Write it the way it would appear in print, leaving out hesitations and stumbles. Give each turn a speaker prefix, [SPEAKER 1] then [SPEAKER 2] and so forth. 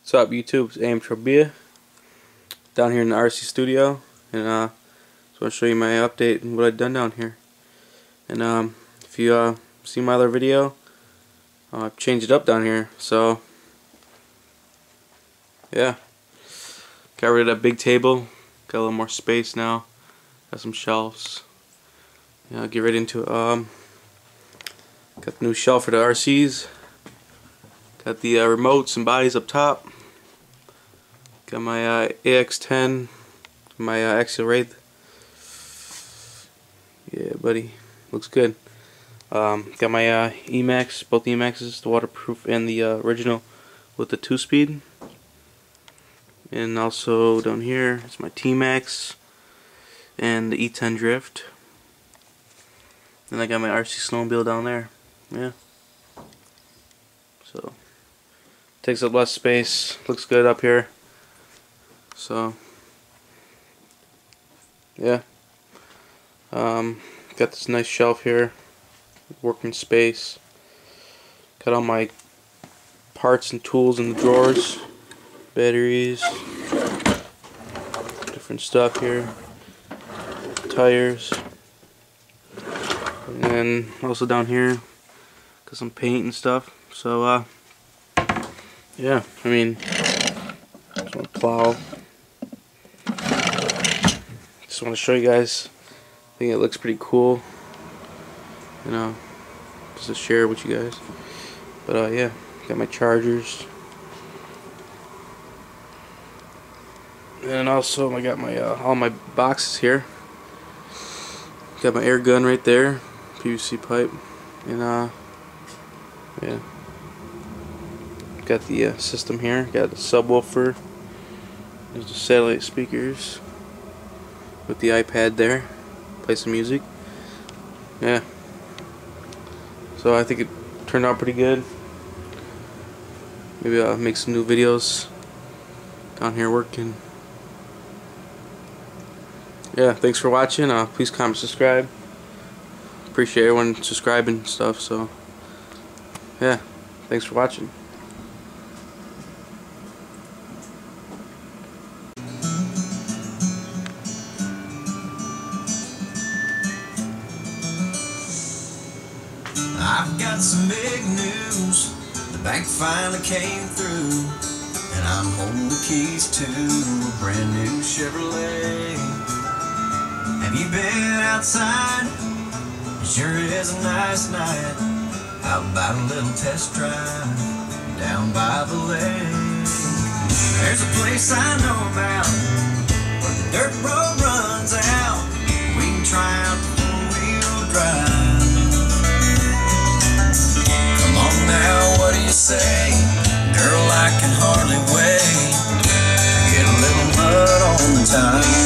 [SPEAKER 1] What's up, YouTube? It's AM Trobia down here in the RC studio, and just want to show you my update and what I've done down here. And if you see my other video, I've changed it up down here. So yeah, got rid of that big table, got a little more space now, got some shelves. Yeah, I'll get right into it. Got the new shelf for the RCs, got the remotes and bodies up top. Got my AX10, my Axial Wraith. Yeah, buddy, looks good. Got my Emax, both Emaxes, the waterproof and the original with the 2-speed. And also down here, it's my T-Max and the E10 Drift. Then I got my RC snowmobile down there. Yeah. So takes up less space. Looks good up here. So yeah, got this nice shelf here, working space. Got all my parts and tools in the drawers, batteries, different stuff here, tires, and then also down here got some paint and stuff. So yeah, I mean, just want to plow. Just want to show you guys. I think it looks pretty cool, you know, just to share with you guys. But yeah, got my chargers, and also I got my all my boxes here. Got my air gun right there, PVC pipe, and yeah, got the system here. Got the subwoofer. There's the satellite speakers with the iPad there. Play some music. Yeah. So I think it turned out pretty good. Maybe I'll make some new videos down here working. Yeah, thanks for watching. Please comment, subscribe. Appreciate everyone subscribing and stuff. So yeah, thanks for watching.
[SPEAKER 2] I've got some big news. The bank finally came through, and I'm holding the keys to a brand new Chevrolet. Have you been outside? It sure is a nice night. How about a little test drive down by the lake? There's a place I know about where the dirt road runs out. We can try out the four-wheel drive. Now, what do you say? Girl, I can hardly wait to get a little mud on the tire.